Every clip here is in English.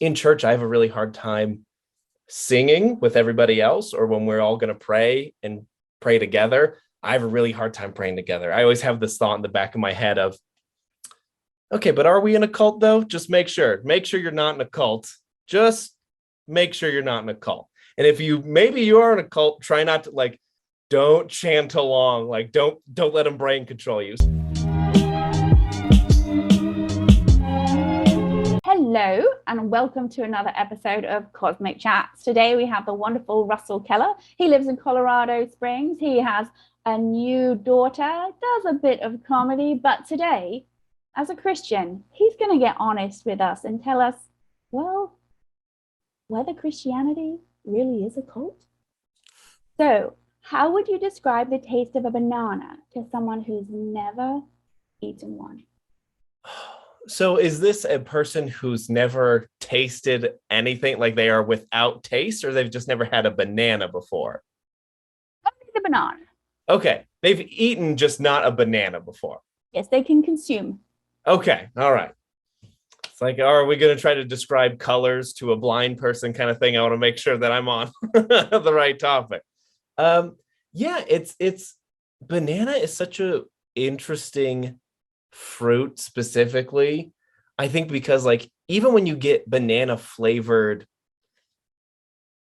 in church, I have a really hard time singing with everybody else, or when we're all going to pray and pray together. I have a really hard time praying together. I always have this thought in the back of my head of, okay, but are we in a cult though? Just make sure you're not in a cult. Just make sure you're not in a cult. And if maybe you are in a cult, try not to don't chant along. Don't let them brain control you. Hello and welcome to another episode of Cosmic Chats. Today we have the wonderful Russell Keller. He lives in Colorado Springs. He has a new daughter, does a bit of comedy, but today, as a Christian, he's going to get honest with us and tell us, well, whether Christianity really is a cult. So, how would you describe the taste of a banana to someone who's never eaten one? So is this a person who's never tasted anything, like they are without taste, or they've just never had a banana before? Only the banana. Okay. They've eaten just not a banana before. Yes, they can consume. Okay. All right. It's like, are we going to try to describe colors to a blind person kind of thing? I want to make sure that I'm on the right topic. Yeah, it's banana is such a interesting fruit specifically. I think because even when you get banana flavored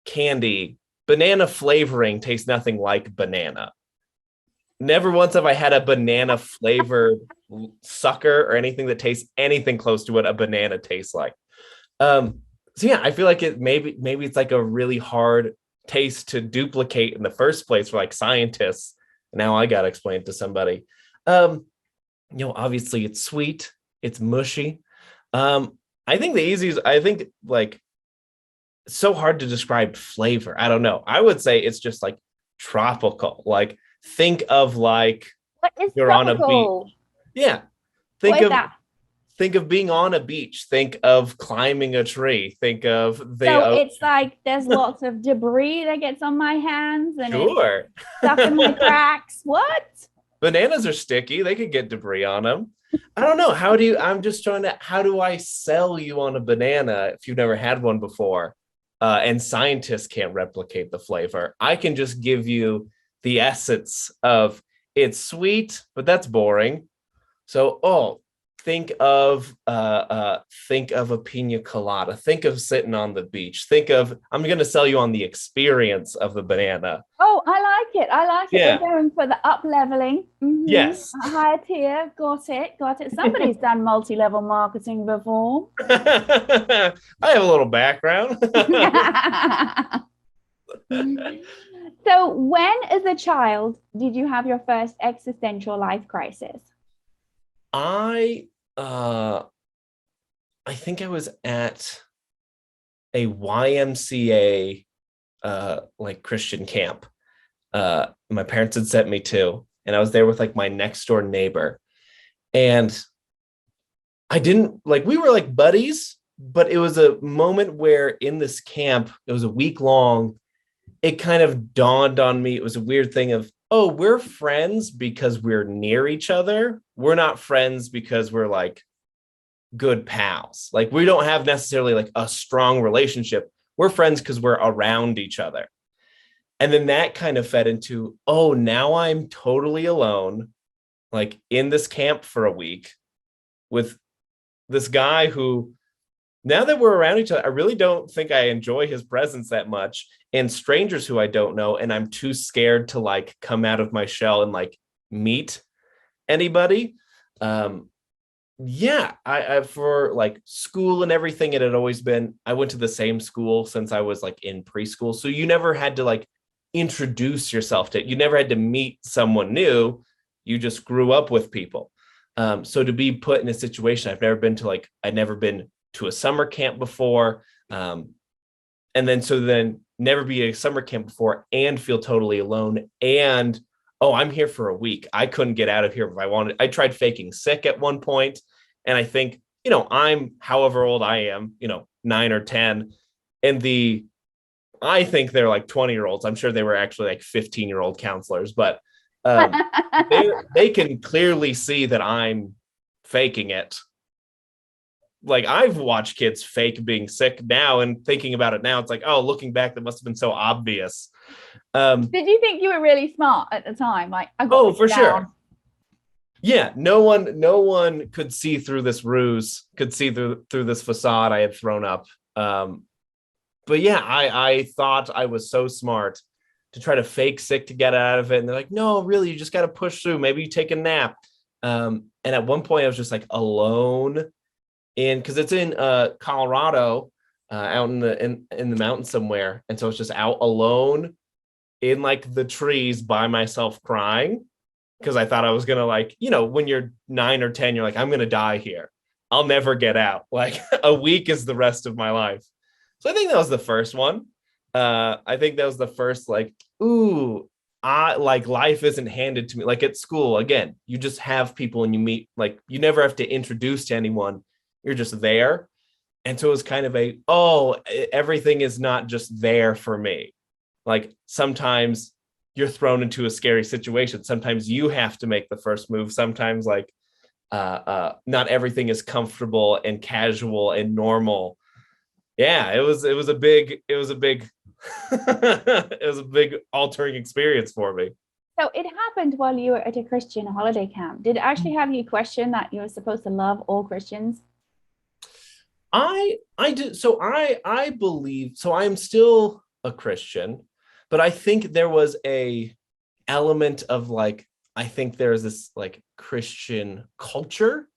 candy, banana flavoring tastes nothing like banana. Never once have I had a banana flavored sucker or anything that tastes anything close to what a banana tastes like. So yeah, I feel like maybe it's like a really hard taste to duplicate in the first place for scientists. Now I gotta explain it to somebody. Obviously it's sweet, it's mushy. I think it's so hard to describe flavor. I don't know. I would say it's just tropical. Think of what is you're tropical? On a beach. Yeah. Think of being on a beach. Think of climbing a tree. Think of it's there's lots of debris that gets on my hands and sure. It's stuff in my cracks. What? Bananas are sticky. They could get debris on them. I don't know. How do I sell you on a banana if you've never had one before? And scientists can't replicate the flavor. I can just give you the essence of it's sweet, but that's boring. So, think of a pina colada. Think of sitting on the beach. I'm going to sell you on the experience of the banana. Oh, I like it. Yeah. We're going for the up leveling. Mm-hmm. Yes. A higher tier. Got it. Somebody's done multi-level marketing before. I have a little background. So when, as a child, did you have your first existential life crisis? I think I was at a YMCA Christian camp. My parents had sent me to, and I was there with my next door neighbor. And I didn't we were buddies, but it was a moment where in this camp, it was a week long, it kind of dawned on me. It was a weird thing of, oh, we're friends because we're near each other. We're not friends because we're good pals. We don't have necessarily a strong relationship. We're friends because we're around each other. And then that kind of fed into, oh, now I'm totally alone, in this camp for a week with this guy who, now that we're around each other, I really don't think I enjoy his presence that much, and strangers who I don't know. And I'm too scared to come out of my shell and meet anybody. Yeah, I for school and everything, it had always been, I went to the same school since I was in preschool. So you never had to introduce yourself to it. You never had to meet someone new. You just grew up with people. So to be put in a situation, I'd never been to a summer camp before. And then never be at a summer camp before and feel totally alone. And, oh, I'm here for a week. I couldn't get out of here if I wanted. I tried faking sick at one point. And I think, I'm however old I am, 9 or 10. And I think they're 20-year-olds. I'm sure they were actually 15-year-old counselors, but they can clearly see that I'm faking it. like I've watched kids fake being sick now, and thinking about it now, it's like, oh, looking back, that must have been so obvious. Did you think you were really smart at the time? Like, I got Oh, for down. sure. Yeah, no one could see through this ruse, could see through this facade I had thrown up. But yeah, I thought I was so smart to try to fake sick to get out of it. And they're like, no, really, you just got to push through. Maybe you take a nap. And at one point I was just like alone because it's in Colorado, out in the mountains somewhere. And so it's just out alone in like the trees by myself crying, because I thought I was going to, like, when you're 9 or 10, you're like, I'm going to die here. I'll never get out. Like a week is the rest of my life. So I think that was the first one. I think that was the first, like, ooh, like life isn't handed to me. Like at school, again, you just have people and you meet, like you never have to introduce to anyone. You're just there. And so it was kind of everything is not just there for me. Like sometimes you're thrown into a scary situation. Sometimes you have to make the first move. Sometimes like not everything is comfortable and casual and normal. Yeah, it was a big it was a big altering experience for me. So it happened while you were at a Christian holiday camp. Did it actually have you question that you were supposed to love all Christians? I did. So I believe, so I am still a Christian, but I think there was a element of like, I think there's this like Christian culture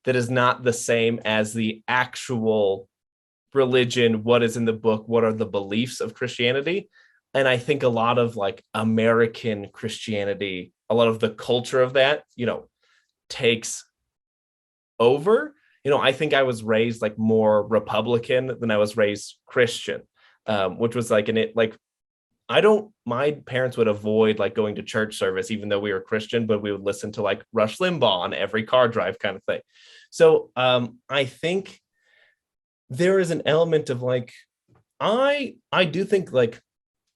that is not the same as the actual religion, what is in the book, what are the beliefs of Christianity. And I think a lot of like American Christianity, a lot of the culture of that, takes over. I think I was raised like more Republican than I was raised Christian, which was like, my parents would avoid like going to church service, even though we were Christian, but we would listen to like Rush Limbaugh on every car drive kind of thing. So I think there is an element of like, I do think like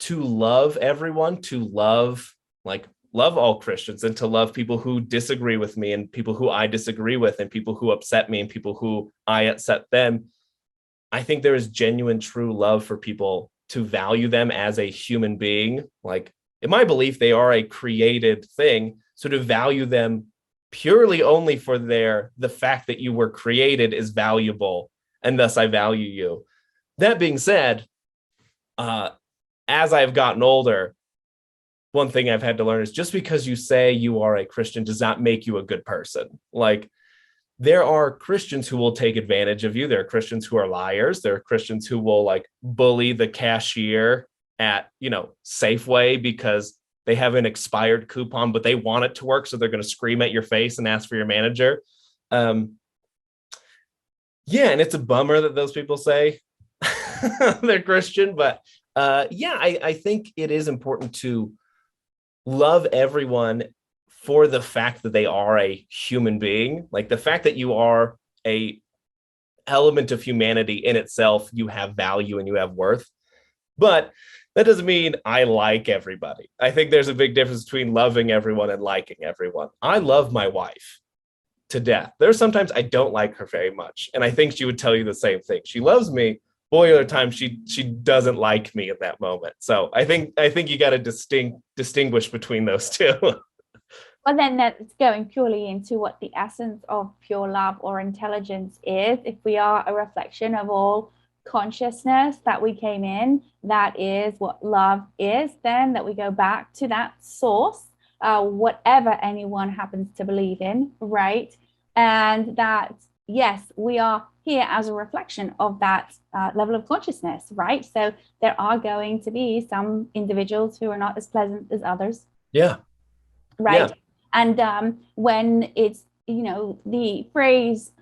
to love everyone, to love all Christians, and to love people who disagree with me and people who I disagree with and people who upset me and people who I upset them. I think there is genuine, true love for people, to value them as a human being. Like in my belief, they are a created thing. So to value them purely only for the fact that you were created is valuable, and thus I value you. That being said, as I've gotten older, one thing I've had to learn is just because you say you are a Christian does not make you a good person. Like there are Christians who will take advantage of you. There are Christians who are liars. There are Christians who will like bully the cashier at, Safeway because they have an expired coupon, but they want it to work. So they're going to scream at your face and ask for your manager. Yeah. And it's a bummer that those people say they're Christian, but I think it is important to love everyone for the fact that they are a human being. Like the fact that you are a element of humanity in itself, you have value and you have worth. But that doesn't mean I like everybody. I think there's a big difference between loving everyone and liking everyone. I love my wife to death. There's sometimes I don't like her very much, and I think she would tell you the same thing. She loves me. Boy, other times she doesn't like me at that moment. So I think you got to distinguish between those two. Well, then that's going purely into what the essence of pure love or intelligence is. If we are a reflection of all consciousness that we came in, that is what love is, then that we go back to that source, whatever anyone happens to believe in, right? And that, yes, we are here as a reflection of that level of consciousness, right? So there are going to be some individuals who are not as pleasant as others. Yeah. Right. Yeah. And when it's, the phrase,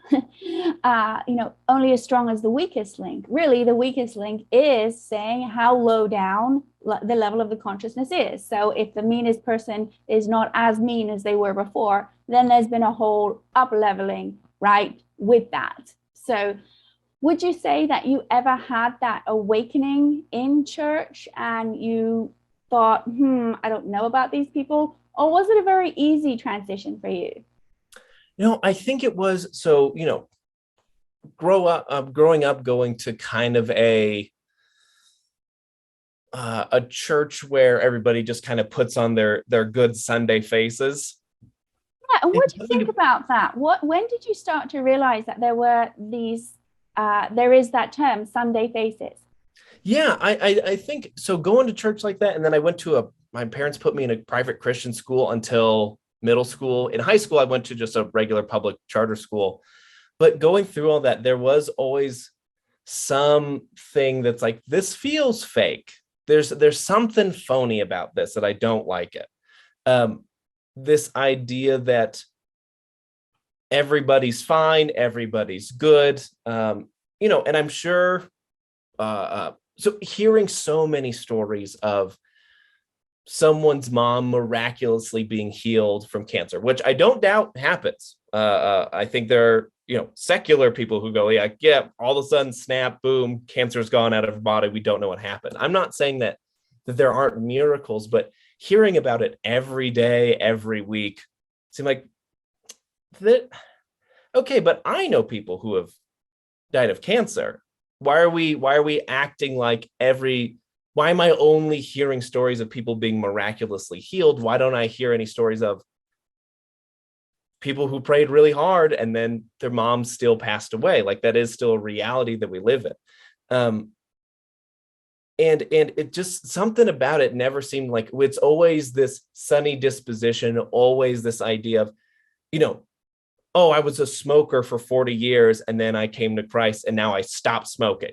only as strong as the weakest link, really the weakest link is saying how low down the level of the consciousness is. So if the meanest person is not as mean as they were before, then there's been a whole up leveling, right, with that. So would you say that you ever had that awakening in church and you thought, I don't know about these people? Or was it a very easy transition for you? I think it was. So, growing up going to kind of a church where everybody just kind of puts on their good Sunday faces. Yeah, and what do you think about that? When did you start to realize that there were these there is that term Sunday faces? Yeah, I think so. Going to church like that, and then I went to my parents put me in a private Christian school until middle school. In high school, I went to just a regular public charter school. But going through all that, there was always something that's like, this feels fake. There's something phony about this that I don't like it. This idea that everybody's fine, everybody's good, and I'm sure. So hearing so many stories of someone's mom miraculously being healed from cancer, which I don't doubt happens. I think there are, secular people who go, yeah, all of a sudden, snap, boom, cancer's gone out of her body. We don't know what happened. I'm not saying that there aren't miracles, but hearing about it every day, every week, seem like that. Okay, but I know people who have died of cancer. Why are we acting like why am I only hearing stories of people being miraculously healed? Why don't I hear any stories of people who prayed really hard and then their moms still passed away? Like, that is still a reality that we live in. And it just, something about it never seemed like, it's always this sunny disposition, always this idea of, oh, I was a smoker for 40 years and then I came to Christ and now I stopped smoking.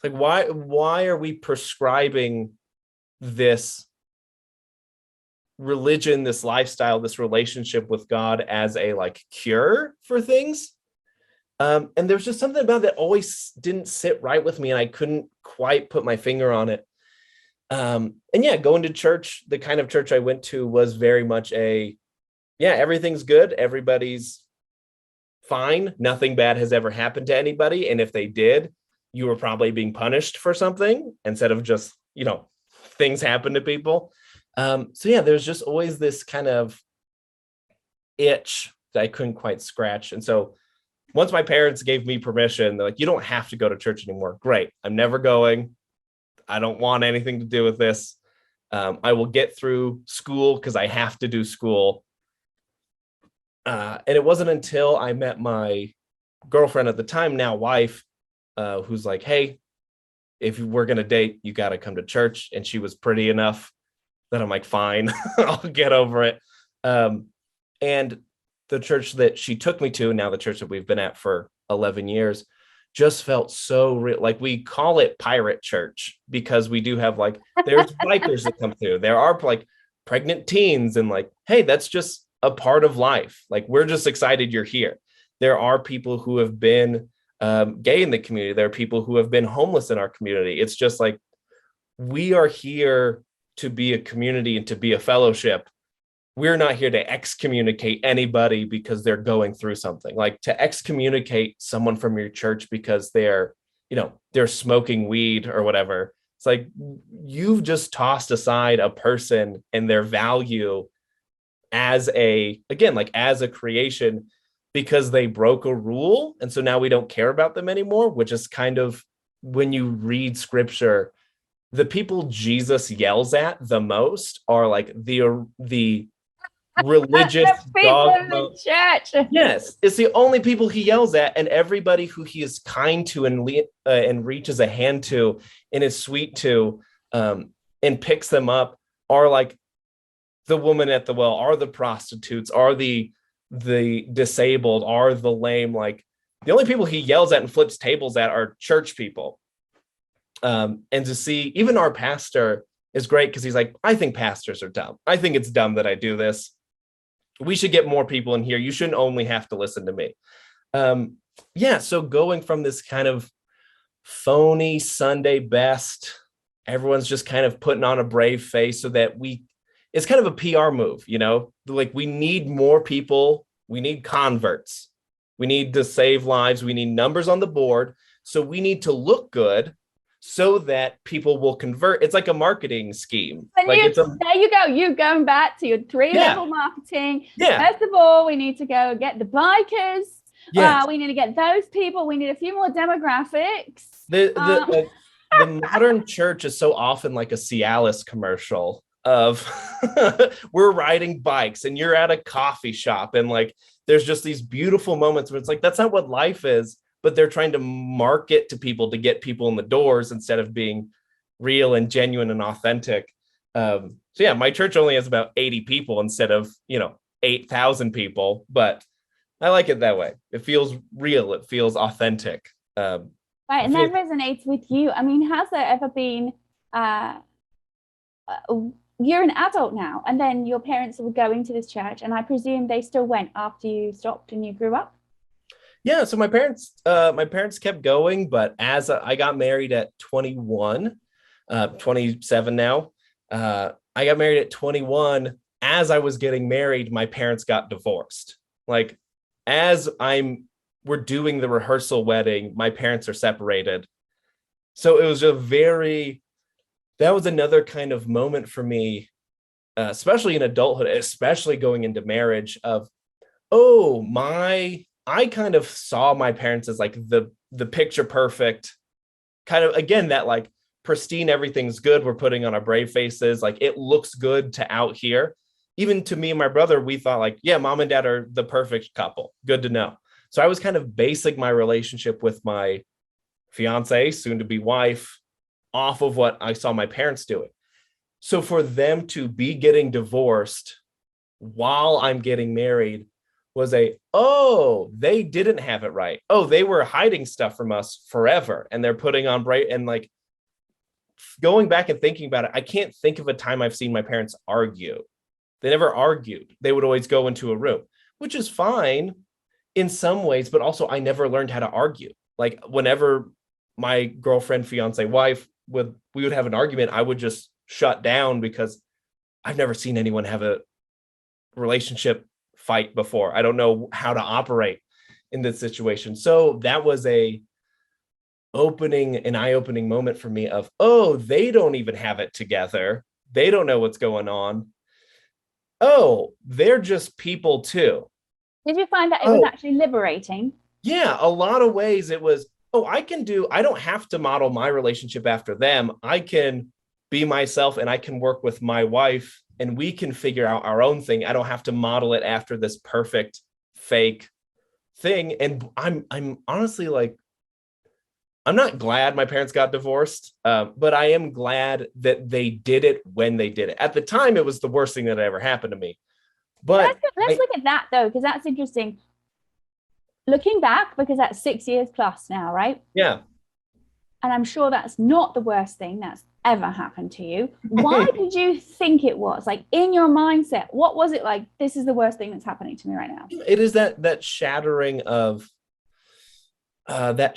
It's like, why are we prescribing this religion, this lifestyle, this relationship with God as a cure for things? And there's just something about that always didn't sit right with me, and I couldn't quite put my finger on it. And yeah, going to church, the kind of church I went to was very much everything's good, everybody's fine, nothing bad has ever happened to anybody, and if they did, you were probably being punished for something instead of just, things happen to people. So yeah, there's just always this kind of itch that I couldn't quite scratch. And so once my parents gave me permission, they're like, you don't have to go to church anymore. Great. I'm never going. I don't want anything to do with this. I will get through school because I have to do school. And it wasn't until I met my girlfriend at the time, now wife, who's like, hey, if we're going to date, you got to come to church. And she was pretty enough that I'm like, fine, I'll get over it. And the church that she took me to, now the church that we've been at for 11 years, just felt so real. Like, we call it pirate church because we do have there's bikers that come through. There are pregnant teens and hey, that's just a part of life. We're just excited you're here. There are people who have been gay in the community. There are people who have been homeless in our community. It's just we are here to be a community and to be a fellowship. We're not here to excommunicate anybody because they're going through something. To excommunicate someone from your church because they're smoking weed or whatever. It's you've just tossed aside a person and their value as a creation because they broke a rule. And so now we don't care about them anymore, which is kind of, when you read scripture, the people Jesus yells at the most are the religious dogma. Church. Yes, it's the only people he yells at, and everybody who he is kind to and reaches a hand to and is sweet to and picks them up are the woman at the well, are the prostitutes, are the disabled, are the lame. The only people he yells at and flips tables at are church people. And to see even our pastor is great because he's like, I think pastors are dumb. I think it's dumb that I do this. We should get more people in here. You shouldn't only have to listen to me. So going from this kind of phony Sunday best, everyone's just kind of putting on a brave face so that it's kind of a PR move, we need more people. We need converts. We need to save lives. We need numbers on the board. So we need to look good so that people will convert. It's like a marketing scheme. There you go. You're going back to your 3-level marketing. Yeah. First of all, we need to go get the bikers Yes. We need to get those people. We need a few more demographics. The modern church is so often like a Cialis commercial of we're riding bikes and you're at a coffee shop, and like there's just these beautiful moments where it's like that's not what life is, but they're trying to market to people to get people in the doors instead of being real and genuine and authentic. So yeah, my church only has about 80 people instead of 8,000 people, but I like it that way. It feels real. It feels authentic. Right, and that resonates with you. I mean, has there ever been, you're an adult now, and then your parents were going to this church, and I presume they still went after you stopped and you grew up? Yeah, so my parents kept going, but as I got married at 21, 27 now, I got married at 21. As I was getting married, my parents got divorced. Like, we're doing the rehearsal wedding, my parents are separated. So it was that was another kind of moment for me, especially in adulthood, especially going into marriage of, I kind of saw my parents as like the picture perfect kind of, again, that like pristine, everything's good, we're putting on our brave faces, like it looks good to out here. Even to me and my brother, we thought like, yeah, mom and dad are the perfect couple. Good to know. So I was kind of basing my relationship with my fiance, soon to be wife, off of what I saw my parents doing. So for them to be getting divorced while I'm getting married was they didn't have it right. They were hiding stuff from us forever, and they're putting on bright, and like going back and thinking about it, I can't think of a time I've seen my parents argue. They never argued. They would always go into a room, which is fine in some ways, but also I never learned how to argue. Like whenever my girlfriend, fiance, wife we would have an argument, I would just shut down because I've never seen anyone have a relationship fight before. I don't know how to operate in this situation. So that was an eye-opening moment for me of, they don't even have it together. They don't know what's going on. They're just people too. Did you find that it was actually liberating? Yeah, a lot of ways it was, I don't have to model my relationship after them. I can be myself and I can work with my wife and we can figure out our own thing. I don't have to model it after this perfect fake thing. And I'm honestly like, I'm not glad my parents got divorced, but I am glad that they did it when they did it. At the time, it was the worst thing that ever happened to me. But let's look at that though, because that's interesting. Looking back, because that's 6 years plus now, right? Yeah. And I'm sure that's not the worst thing that's ever happened to you. Why did you think it was? Like in your mindset, what was it like? This is the worst thing that's happening to me right now. It is that shattering of the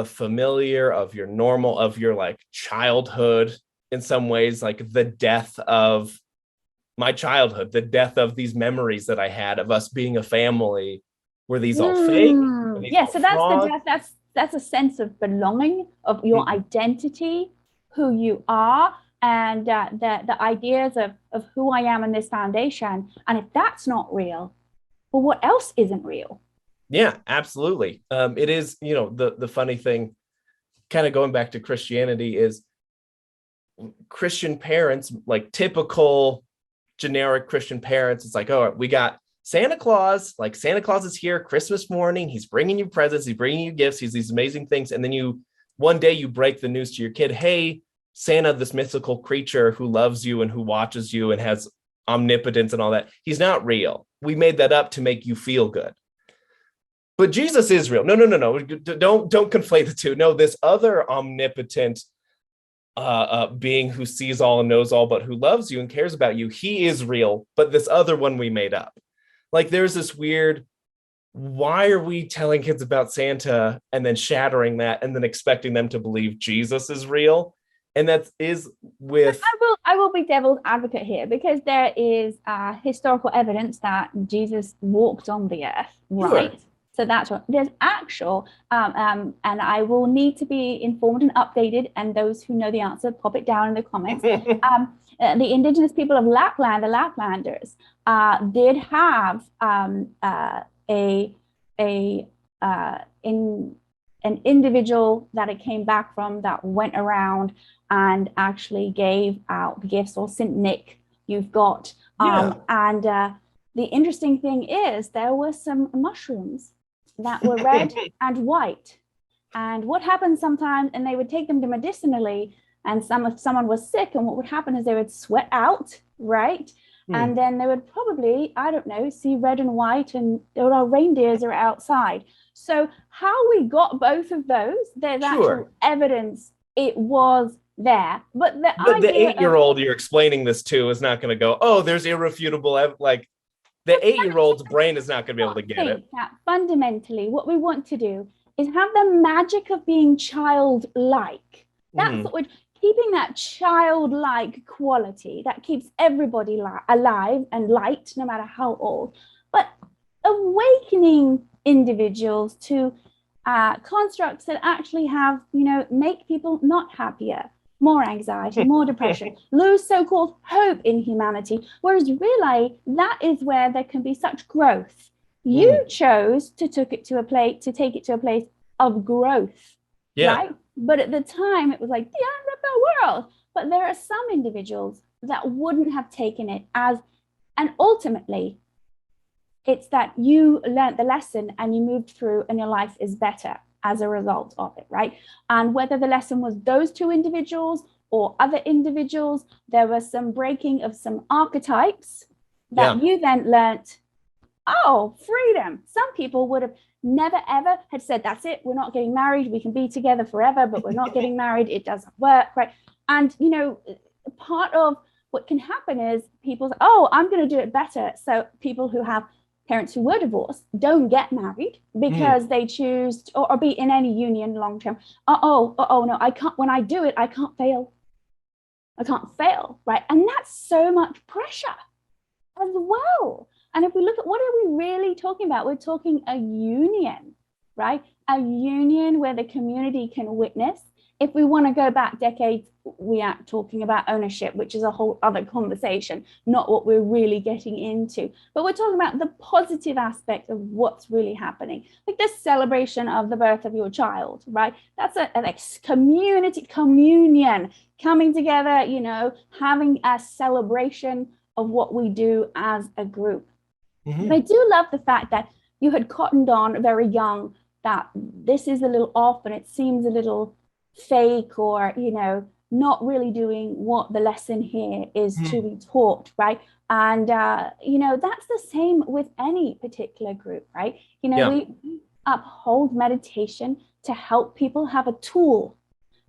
familiar, of your normal, of your like childhood in some ways, like the death of my childhood, the death of these memories that I had of us being a family. Were these all fake? Yeah, so that's the death. That's a sense of belonging, of your identity, who you are, and the ideas of who I am in this foundation. And if that's not real, well, what else isn't real? Yeah, absolutely. It is, the funny thing, kind of going back to Christianity, is Christian parents, like typical generic Christian parents, it's like, we got Santa Claus, like Santa Claus is here Christmas morning. He's bringing you presents. He's bringing you gifts. He's these amazing things. And then one day you break the news to your kid, hey, Santa, this mythical creature who loves you and who watches you and has omnipotence and all that, he's not real. We made that up to make you feel good. But Jesus is real. No. Don't conflate the two. No, this other omnipotent being who sees all and knows all, but who loves you and cares about you, he is real. But this other one we made up. Like there's this weird, why are we telling kids about Santa and then shattering that and then expecting them to believe Jesus is real? And that is with... I will be devil's advocate here, because there is historical evidence that Jesus walked on the earth, right? Sure. So that's what there's actual, and I will need to be informed and updated. And those who know the answer, pop it down in the comments. The indigenous people of Lapland, the Laplanders, did have a in an individual that it came back from that went around and actually gave out gifts, or Saint Nick you've got. And the interesting thing is there were some mushrooms that were red and white. And what happens sometimes, and they would take them to medicinally, and if someone was sick, and what would happen is they would sweat out, right? And then they would probably, I don't know, see red and white, and our reindeers are outside. So how we got both of those, there's actual evidence it was there. But the 8-year-old you're explaining this to is not going to go, oh, there's irrefutable, like the 8-year-old's brain is not going to be able to get it. That fundamentally, what we want to do is have the magic of being childlike. That's what we're keeping, that childlike quality that keeps everybody alive and light, no matter how old. But awakening individuals to constructs that actually have, make people not happier, more anxiety, more depression, lose so-called hope in humanity. Whereas really, that is where there can be such growth. You chose to take it to a place of growth, right? But at the time, it was like the end of the world. But there are some individuals that wouldn't have taken it as, and ultimately, it's that you learned the lesson and you moved through, and your life is better as a result of it, right? And whether the lesson was those two individuals or other individuals, there was some breaking of some archetypes that you then learnt. Oh, freedom. Some people would have never, ever had said, that's it, we're not getting married. We can be together forever, but we're not getting married. It doesn't work, right? And, part of what can happen is people say, oh, I'm going to do it better. So people who have parents who were divorced don't get married because they choose or be in any union long term. No, I can't. When I do it, I can't fail. I can't fail, right? And that's so much pressure as well. And if we look at what are we really talking about, we're talking a union, right? A union where the community can witness. If we want to go back decades, we are talking about ownership, which is a whole other conversation, not what we're really getting into. But we're talking about the positive aspect of what's really happening, like the celebration of the birth of your child, right? That's a communion, coming together, having a celebration of what we do as a group. I do love the fact that you had cottoned on very young that this is a little off and it seems a little fake, or not really doing what the lesson here is to be taught, right? And that's the same with any particular group, right? We uphold meditation to help people have a tool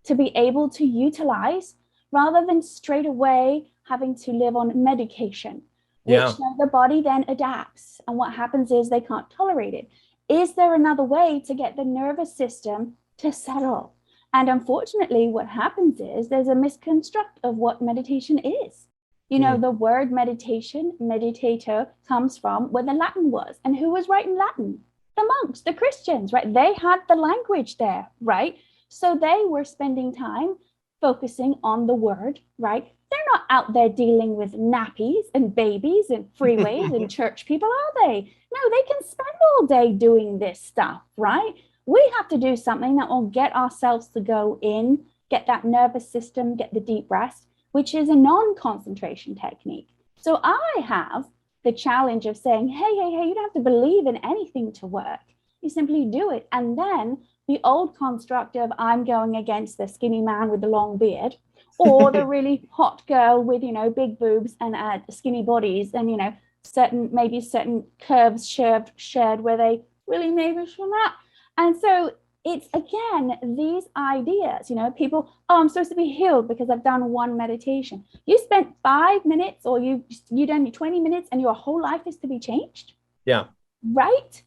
to be able to utilize, rather than straight away having to live on medication, which the body then adapts. And what happens is they can't tolerate it. Is there another way to get the nervous system to settle? And unfortunately, what happens is there's a misconstruct of what meditation is. The word meditation, meditator, comes from where the Latin was. And who was writing Latin? The monks, the Christians, right? They had the language there, right? So they were spending time focusing on the word, right? They're not out there dealing with nappies and babies and freeways and church people, are they? No, they can spend all day doing this stuff, right? We have to do something that will get ourselves to go in, get that nervous system, get the deep rest, which is a non-concentration technique. So I have the challenge of saying, hey, you don't have to believe in anything to work. You simply do it. And then the old construct of I'm going against the skinny man with the long beard, or the really hot girl with, big boobs and skinny bodies, and, certain curves shared where they really maybe should not. And so it's, again, these ideas, people, I'm supposed to be healed because I've done one meditation. You spent 5 minutes, or you done 20 minutes, and your whole life is to be changed. Yeah. Right?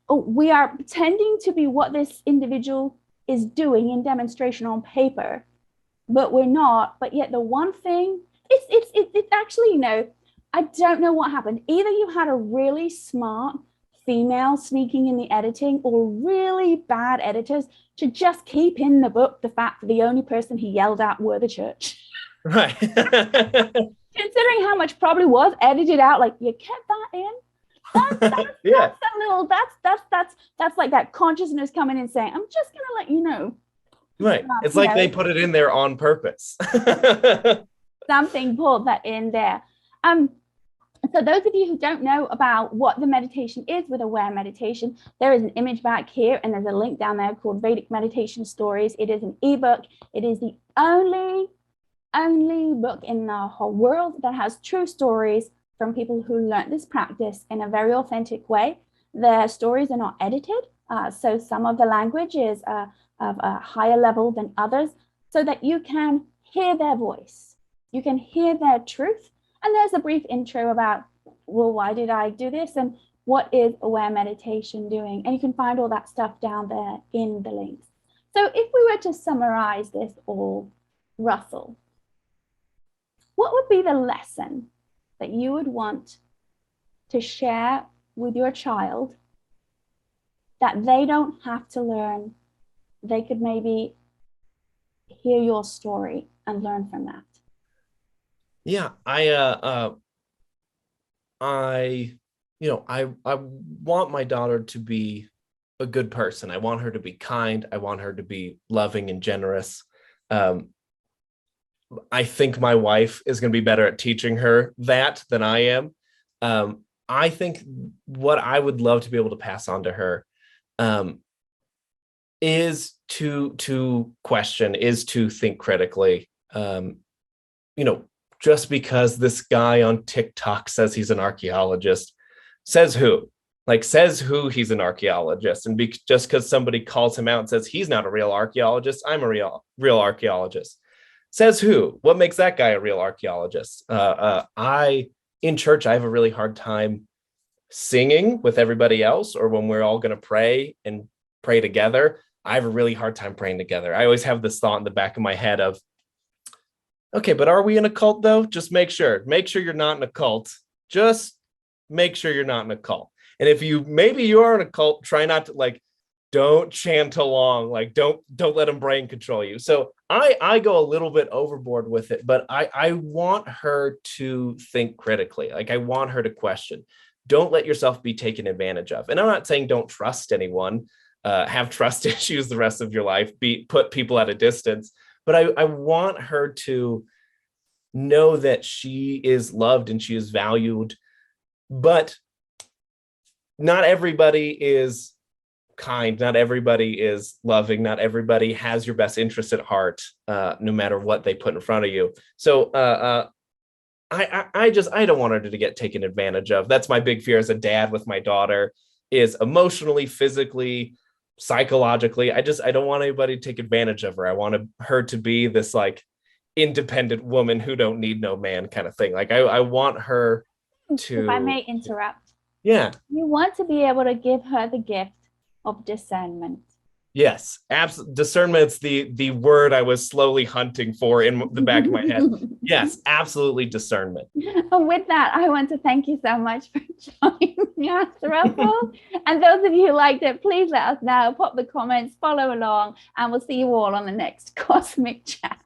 We are pretending to be what this individual is doing in demonstration on paper, but we're not. But yet the one thing, it's actually, I don't know what happened. Either you had a really smart female sneaking in the editing, or really bad editors to just keep in the book the fact that the only person he yelled at were the church. Right. Considering how much probably was edited out, like, you kept that in. Yeah. That's like that consciousness coming in saying, I'm just gonna let you know. Right. It's like they put it in there on purpose. Something pulled that in there. So those of you who don't know about what the meditation is with aware meditation, there is an image back here and there's a link down there called Vedic Meditation Stories. It is an ebook. It is the only book in the whole world that has true stories from people who learned this practice in a very authentic way. Their stories are not edited. So some of the language is of a higher level than others so that you can hear their voice. You can hear their truth. And there's a brief intro about, well, why did I do this? And what is aware meditation doing? And you can find all that stuff down there in the links. So if we were to summarize this all, Russell, what would be the lesson that you would want to share with your child that they don't have to learn? They could maybe hear your story and learn from that. Yeah, I want my daughter to be a good person. I want her to be kind. I want her to be loving and generous. I think my wife is going to be better at teaching her that than I am. I think what I would love to be able to pass on to her is to question, is to think critically. Just because this guy on TikTok says he's an archaeologist, says who he's an archaeologist. And just because somebody calls him out and says he's not a real archaeologist, I'm a real archaeologist. Says who? What makes that guy a real archaeologist? In church, I have a really hard time singing with everybody else, or when we're all going to pray together. I have a really hard time praying together. I always have this thought in the back of my head of, okay, but are we in a cult though? Just make sure you're not in a cult. Just make sure you're not in a cult. And if maybe you are in a cult, try not to don't chant along. Don't let them brain control you. So I go a little bit overboard with it, but I want her to think critically. I want her to question. Don't let yourself be taken advantage of. And I'm not saying don't trust anyone, have trust issues the rest of your life, put people at a distance. But I want her to know that she is loved and she is valued. But not everybody is kind. Not everybody is loving. Not everybody has your best interest at heart, no matter what they put in front of you. So I don't want her to get taken advantage of. That's my big fear as a dad with my daughter, is emotionally, physically, psychologically. I don't want anybody to take advantage of her. I want her to be this independent woman who don't need no man kind of thing. I want her to, if I may interrupt. Yeah. You want to be able to give her the gift of discernment. Yes, absolutely. Discernment's the word I was slowly hunting for in the back of my head. Yes, absolutely, discernment. And with that, I want to thank you so much for joining us, Russell. And those of you who liked it, please let us know. Pop the comments, follow along, and we'll see you all on the next Cosmic Chat.